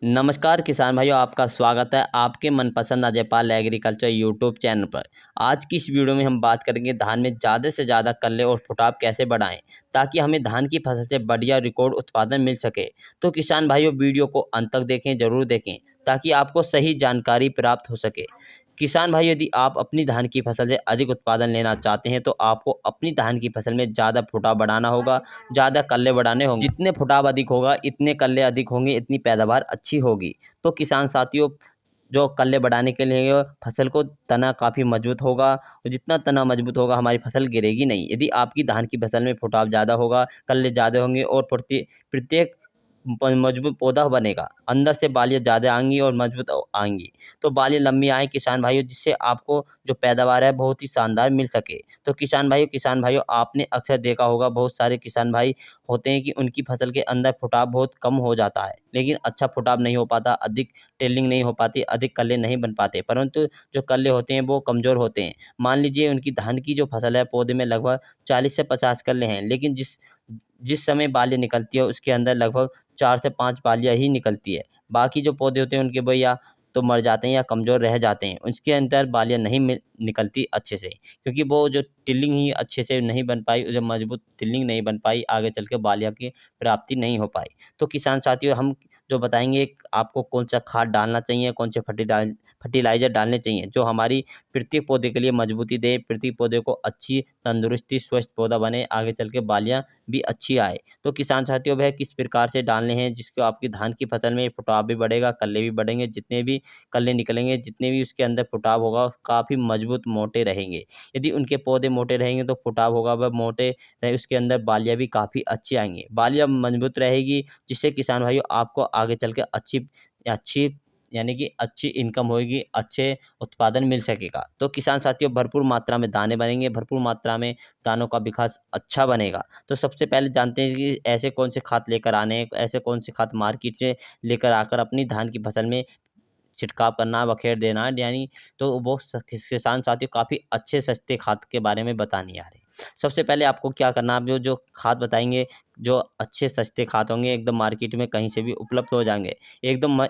नमस्कार किसान भाइयों, आपका स्वागत है आपके मनपसंद अजयपाल एग्रीकल्चर यूट्यूब चैनल पर। आज की इस वीडियो में हम बात करेंगे धान में ज़्यादा से ज़्यादा कल्ले और फुटाव कैसे बढ़ाएं ताकि हमें धान की फसल से बढ़िया रिकॉर्ड उत्पादन मिल सके। तो किसान भाइयों, वीडियो को अंत तक देखें, ज़रूर देखें ताकि आपको सही जानकारी प्राप्त हो सके। किसान भाई, यदि आप अपनी धान की फसल से अधिक उत्पादन लेना चाहते हैं तो आपको अपनी धान की फसल में ज़्यादा फुटाव बढ़ाना होगा, ज़्यादा कल्ले बढ़ाने होंगे। जितने फुटाव अधिक होगा, इतने कल्ले अधिक होंगे, इतनी पैदावार अच्छी होगी। तो किसान साथियों, जो कल्ले बढ़ाने के लिए फसल को तना काफ़ी मजबूत होगा, और जितना तना मजबूत होगा हमारी फसल गिरेगी नहीं। यदि आपकी धान की फसल में फुटाव ज़्यादा होगा, कल्ले ज़्यादा होंगे और प्रत्येक मजबूत पौधा बनेगा, अंदर से बालियाँ ज़्यादा आएंगी और मजबूत आएंगी। तो बालें लंबी आएँ किसान भाइयों, जिससे आपको जो पैदावार है बहुत ही शानदार मिल सके। तो किसान भाइयों, आपने अक्सर देखा होगा, बहुत सारे किसान भाई होते हैं कि उनकी फसल के अंदर फुटाव बहुत कम हो जाता है, लेकिन अच्छा फुटाव नहीं हो पाता, अधिक टेलिंग नहीं हो पाती, अधिक कल्ले नहीं बन पाते, परंतु जो कल्ले होते हैं वो कमज़ोर होते हैं। मान लीजिए उनकी धान की जो फसल है, पौधे में लगभग 40 से 50 कल्ले हैं, लेकिन जिस जिस समय बालें निकलती है उसके अंदर लगभग 4 से 5 बालियाँ ही निकलती है। बाकी जो पौधे होते हैं उनके वो या तो मर जाते हैं या कमज़ोर रह जाते हैं। उसके अंदर बालियाँ नहीं निकलती अच्छे से, क्योंकि वो जो टिल्लिंग ही अच्छे से नहीं बन पाई, जो मजबूत टिल्लिंग नहीं बन पाई, आगे चल के बालियाँ की प्राप्ति नहीं हो पाई। तो किसान साथियों, हम जो बताएँगे आपको कौन-सा खाद डालना चाहिए, कौन से फर्टिलाइज़र डालने चाहिए, जो हमारी प्रत्येक पौधे के लिए मजबूती दे, प्रत्येक पौधे को अच्छी तंदुरुस्ती, स्वस्थ पौधा बने, आगे चल के बालियाँ भी अच्छी आए। तो किसान साथियों, वह किस प्रकार से डालने हैं जिसको आपकी धान की फसल में फुटाव भी बढ़ेगा, कल्ले भी बढ़ेंगे, जितने भी कल्ले निकलेंगे, जितने भी उसके अंदर फुटाव होगा, काफ़ी मजबूत मोटे रहेंगे। यदि उनके पौधे मोटे रहेंगे तो फुटाव होगा वह मोटे रहे, उसके अंदर बालियाँ भी काफ़ी अच्छी आएँगी। बालियाँ मजबूत रहेगी, जिससे किसान भाइयों आपको आगे चल के अच्छी अच्छी यानी कि अच्छी इनकम होएगी, अच्छे उत्पादन मिल सकेगा। तो किसान साथियों, भरपूर मात्रा में दाने बनेंगे, भरपूर मात्रा में दानों का विकास अच्छा बनेगा। तो सबसे पहले जानते हैं कि ऐसे कौन से खाद लेकर आने हैं, ऐसे कौन से खाद मार्केट से लेकर आकर अपनी धान की फसल में छिड़काव करना, बखेर देना, यानी तो वो किसान साथियों काफ़ी अच्छे सस्ते खाद के बारे में बताने आ रहे हैं। सबसे पहले आपको क्या करना है, आप जो जो खाद बताएँगे, जो अच्छे सस्ते खाद होंगे, एकदम मार्केट में कहीं से भी उपलब्ध हो जाएँगे। एकदम म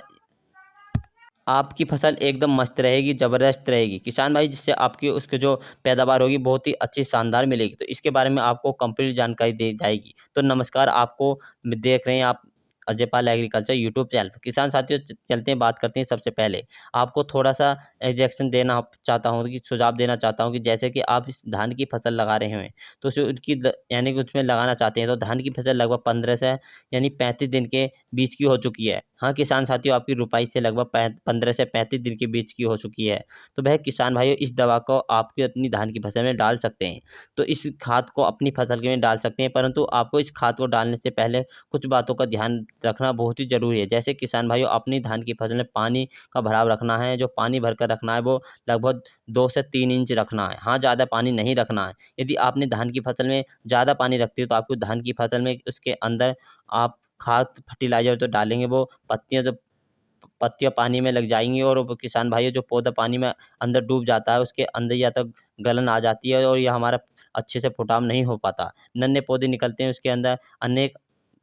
आपकी फसल एकदम मस्त रहेगी, ज़बरदस्त रहेगी किसान भाई, जिससे आपकी उसकी जो पैदावार होगी बहुत ही अच्छी शानदार मिलेगी। तो इसके बारे में आपको कंप्लीट जानकारी दी जाएगी। तो नमस्कार, आपको देख रहे हैं आप अजयपाल एग्रीकल्चर यूट्यूब चैनल। किसान साथियों, चलते हैं, बात करते हैं। सबसे पहले आपको थोड़ा-सा एग्जेक्शन देना चाहता हूँ, कि सुझाव देना चाहता हूँ कि जैसे कि आप इस धान की फसल लगा रहे हैं, तो उसमें उनकी यानी कि उसमें लगाना चाहते हैं, तो धान की फसल लगभग 15 से यानी 35 दिन के बीच की हो चुकी है। हाँ किसान साथियों, आपकी रुपाई से लगभग 15 से 35 दिन के बीच की हो चुकी है। तो वह किसान भाइयों, इस दवा को आपकी अपनी धान की फसल में डाल सकते हैं। तो इस खाद को अपनी फसल के में डाल सकते हैं, परंतु आपको इस खाद को डालने से पहले कुछ बातों का ध्यान रखना बहुत ही ज़रूरी है। जैसे किसान भाइयों, अपनी धान की फसल में पानी का भराव रखना है, जो पानी भरकर रखना है वो लगभग 2 से 3 इंच रखना है। हाँ, ज़्यादा पानी नहीं रखना है। यदि आपने धान की फसल में ज़्यादा पानी रखते हो तो आपको धान की फसल में उसके अंदर आप खाद फर्टिलाइज़र तो डालेंगे, वो पत्तियाँ पानी में लग जाएँगी, और वो किसान भाइयों, जो पौधा पानी में अंदर डूब जाता है, उसके अंदर या तो गलन आ जाती है और यह हमारा अच्छे से फुटाव नहीं हो पाता। नन्हे पौधे निकलते हैं, उसके अंदर अनेक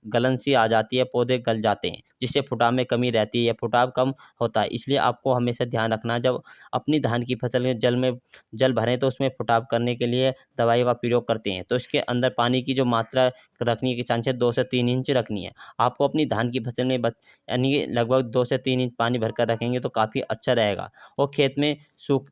गलन सी आ जाती है, पौधे गल जाते हैं, जिससे फुटाव में कमी रहती है या फुटाव कम होता है। इसलिए आपको हमेशा ध्यान रखना है, जब अपनी धान की फसल में जल भरें तो उसमें फुटाव करने के लिए दवाइयों का प्रयोग करते हैं। तो इसके अंदर पानी की जो मात्रा रखनी है किसान से 2 से 3 इंच रखनी है। आपको अपनी धान की फसल में यानी कि लगभग 2 से 3 इंच पानी भरकर रखेंगे तो काफ़ी अच्छा रहेगा। और खेत में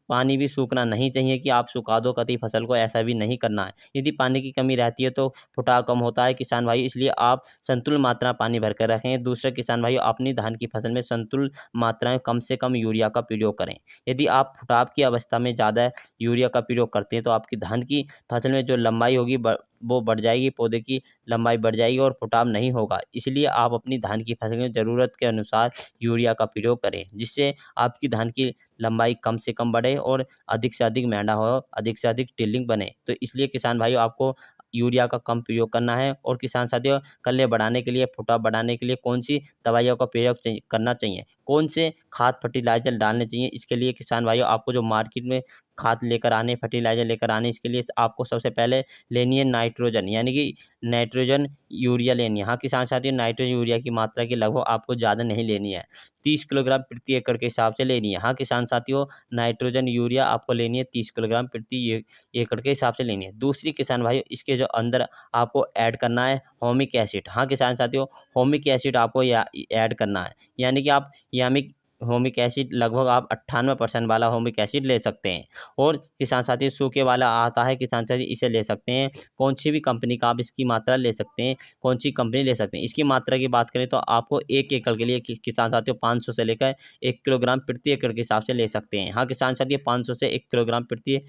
पानी भी सूखना नहीं चाहिए कि आप सुखा दो कतई फसल को, ऐसा भी नहीं करना है। यदि पानी की कमी रहती है तो फुटाव कम होता है किसान भाई, इसलिए आप संतुलित मात्रा पानी भरकर रखें। दूसरा किसान भाई, अपनी धान की फसल में संतुलित मात्रा में कम से कम यूरिया का प्रयोग करें। यदि आप फुटाव की अवस्था में ज़्यादा यूरिया का प्रयोग करते हैं तो आपकी धान की फसल में जो लंबाई होगी वो बढ़ जाएगी, पौधे की लंबाई बढ़ जाएगी और फुटाव नहीं होगा। इसलिए आप अपनी धान की फसल में ज़रूरत के अनुसार यूरिया का प्रयोग करें, जिससे आपकी धान की लंबाई कम से कम बढ़े और अधिक से अधिक मैदा हो, अधिक से अधिक टिल्लिंग बने। तो इसलिए किसान भाइयों, आपको यूरिया का कम प्रयोग करना है। और किसान साथियों, कल्ले बढ़ाने के लिए, फुटाव बढ़ाने के लिए कौन-सी दवाइयों का प्रयोग करना चाहिए, कौन से खाद फर्टिलाइज़र डालने चाहिए, इसके लिए किसान भाइयों आपको जो मार्केट में खाद लेकर आने, फर्टिलाइज़र लेकर आने, इसके लिए आपको सबसे पहले लेनी है नाइट्रोजन, यानी कि नाइट्रोजन यूरिया लेनी है। हाँ किसान साथियों, नाइट्रोजन यूरिया की मात्रा की लगभग आपको ज़्यादा नहीं लेनी है, 30 किलोग्राम प्रति एकड़ के हिसाब से लेनी है। हाँ किसान साथियों, नाइट्रोजन यूरिया आपको लेनी है 30 किलोग्राम प्रति एकड़ के हिसाब से लेनी है। दूसरी किसान भाइयों, इसके जो अंदर आपको ऐड करना है होमिक एसिड। हाँ किसान साथियों, होमिक एसिड आपको ऐड करना है, यानी कि आप यामिक होमिक एसिड लगभग आप 98% वाला होमिक एसिड ले सकते हैं। और किसान साथी सूखे वाला आता है किसान साथी, इसे ले सकते हैं। कौन सी भी कंपनी का आप इसकी मात्रा ले सकते हैं, कौन सी कंपनी ले सकते हैं। इसकी मात्रा की बात करें तो आपको 1 एकड़ के लिए किसान साथियों 500 से लेकर 1 किलोग्राम प्रति एकड़ के हिसाब से ले सकते हैं। हाँ किसान साथी, 500 से 1 किलोग्राम प्रति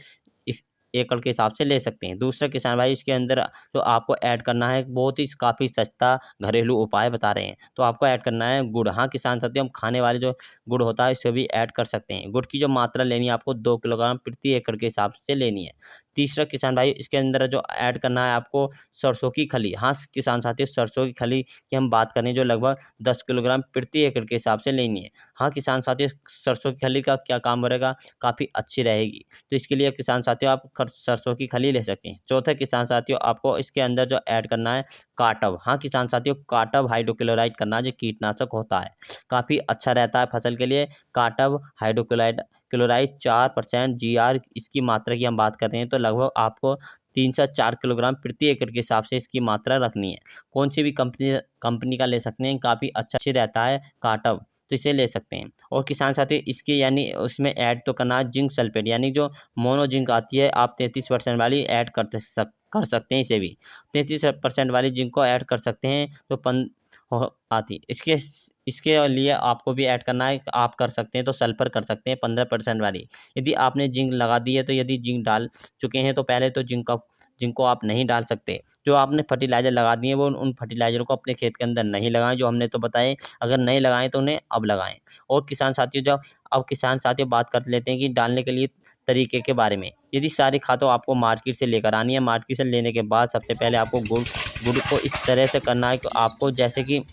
इस एकड़ के हिसाब से ले सकते हैं। दूसरा किसान भाई, इसके अंदर जो आपको ऐड करना है बहुत ही काफ़ी सस्ता घरेलू उपाय बता रहे हैं, तो आपको ऐड करना है गुड़। हाँ किसान साथियों, हम खाने वाले जो गुड़ होता है इसे भी ऐड कर सकते हैं। गुड़ की जो मात्रा लेनी है आपको 2 किलोग्राम प्रति एकड़ के हिसाब से लेनी है। तीसरा किसान भाई, इसके अंदर जो ऐड करना है आपको सरसों की खली। हाँ किसान साथियों, सरसों की खली की हम बात करें जो लगभग 10 किलोग्राम प्रति एकड़ के हिसाब से लेनी है। हाँ किसान साथियों, सरसों की खली का क्या काम रहेगा, काफ़ी अच्छी रहेगी, तो इसके लिए किसान साथियों आप सरसों की खली ले सकते हैं। चौथा किसान साथियों, आपको इसके अंदर जो ऐड करना है काटव। हाँ किसान साथियों, काटव हाइड्रोक्लोराइड करना, जो कीटनाशक होता है काफ़ी अच्छा रहता है फसल के लिए। काटव हाइड्रोक्लोराइड क्लोराइड 4% GR, इसकी मात्रा की हम बात कर रहे हैं तो लगभग आपको 3 से 4 किलोग्राम प्रति एकड़ के हिसाब से इसकी मात्रा रखनी है। कौन सी भी कंपनी का ले सकते हैं, काफ़ी अच्छा रहता है काटव, तो इसे ले सकते हैं। और किसान साथी, इसके यानी उसमें ऐड तो करना है जिंक सल्फेट, यानी जो मोनो जिंक आती है, आप 33% वाली ऐड कर सकते हैं। इसे भी 33% वाली जिंक को ऐड कर सकते हैं, तो आती इसके इसके लिए आपको भी ऐड करना है, आप कर सकते हैं तो सल्फर कर सकते हैं 15% वाली। यदि आपने जिंक लगा दी है, तो यदि जिंक डाल चुके हैं तो पहले तो जिंक को आप नहीं डाल सकते। जो आपने फर्टिलाइज़र लगा दिए वो उन फर्टिलाइज़र को अपने खेत के अंदर नहीं लगाएं, जो हमने तो बताए। अगर नहीं लगाएं तो उन्हें अब लगाएं। और किसान साथियों, जब अब किसान साथियों बात कर लेते हैं कि डालने के लिए तरीके के बारे में। यदि सारी खादों आपको मार्केट से लेकर आनी है, मार्केट से लेने के बाद सबसे पहले आपको गुड़ को इस तरह से करना है कि आपको, जैसे कि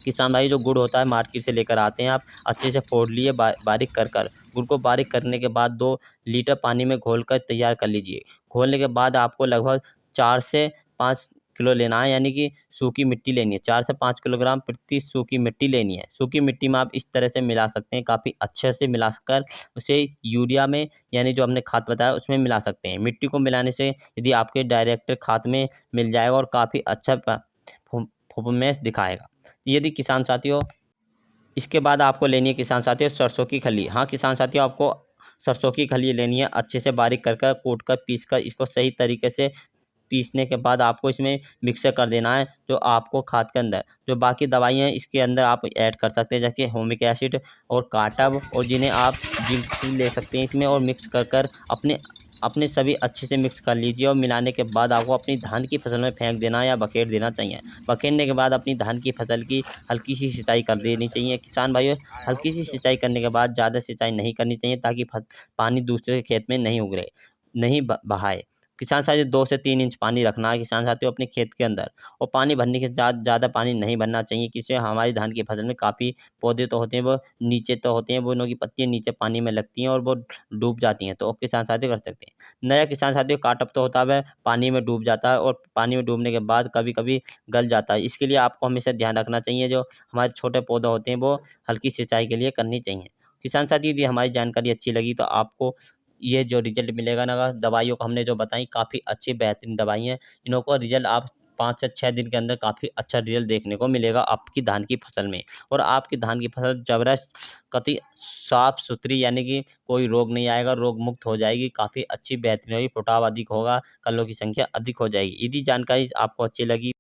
किसान भाई, जो गुड़ होता है मार्केट से लेकर आते हैं, आप अच्छे से फोड़ लिए बारीक कर गुड़ को बारीक करने के बाद 2 लीटर पानी में घोलकर तैयार कर लीजिए। घोलने के बाद आपको लगभग 4 से 5 किलो लेना है, यानी कि सूखी मिट्टी लेनी है। 4 से 5 किलोग्राम प्रति सूखी मिट्टी लेनी है। सूखी मिट्टी में आप इस तरह से मिला सकते हैं, काफ़ी अच्छे से मिलाकर उसे यूरिया में, यानी जो हमने खाद बताया उसमें मिला सकते हैं। मिट्टी को मिलाने से यदि आपके डायरेक्ट खाद में मिल जाएगा और काफ़ी अच्छा परफॉर्मेंस दिखाएगा। यदि किसान साथियों, इसके बाद आपको लेनी है किसान साथियों सरसों की खली। हाँ किसान साथियों, आपको सरसों की खली लेनी है, अच्छे से बारीक कर कूट कर पीस कर इसको सही तरीके से पीसने के बाद आपको इसमें मिक्सर कर देना है। जो आपको खाद के अंदर जो बाकी दवाइयाँ हैं इसके अंदर आप ऐड कर सकते हैं, जैसे होमिक एसिड और काटव, और जिन्हें आप जिंक भी ले सकते हैं इसमें, और मिक्स कर अपने अपने सभी अच्छे से मिक्स कर लीजिए। और मिलाने के बाद आपको अपनी धान की फसल में फेंक देना या बखेर देना चाहिए। बखेरने के बाद अपनी धान की फसल की हल्की सी सिंचाई कर देनी चाहिए। किसान भाइयों, हल्की सी सिंचाई करने के बाद ज़्यादा सिंचाई नहीं करनी चाहिए, ताकि पानी दूसरे के खेत में नहीं बहाए। किसान साथियों, 2 से 3 इंच पानी रखना है किसान साथियों अपने खेत के अंदर। और पानी भरने के साथ ज़्यादा पानी नहीं भरना चाहिए, किससे हमारी धान की फसल में काफ़ी पौधे तो होते हैं वो नीचे तो होते हैं, वो उनकी पत्तियाँ नीचे पानी में लगती हैं और वो डूब जाती हैं, तो किसान साथी कर सकते हैं। नया किसान साथियों, काटअप तो होता है पानी में डूब जाता है, और पानी में डूबने के बाद कभी कभी गल जाता है। इसके लिए आपको हमेशा ध्यान रखना चाहिए, जो हमारे छोटे पौधे होते हैं वो हल्की सिंचाई के लिए करनी चाहिए। किसान साथी, यदि हमारी जानकारी अच्छी लगी तो आपको ये जो रिजल्ट मिलेगा ना, दवाइयों को हमने जो बताई काफ़ी अच्छी बेहतरीन दवाई हैं, इन्हों को रिजल्ट आप 5 से 6 दिन के अंदर काफ़ी अच्छा रिजल्ट देखने को मिलेगा आपकी धान की फसल में। और आपकी धान की फसल जबरदस्त कति साफ सुथरी, यानी कि कोई रोग नहीं आएगा, रोग मुक्त हो जाएगी, काफ़ी अच्छी बेहतरीन होगी, फुटाव अधिक होगा, कलों की संख्या अधिक हो जाएगी। यदि जानकारी आपको अच्छी लगी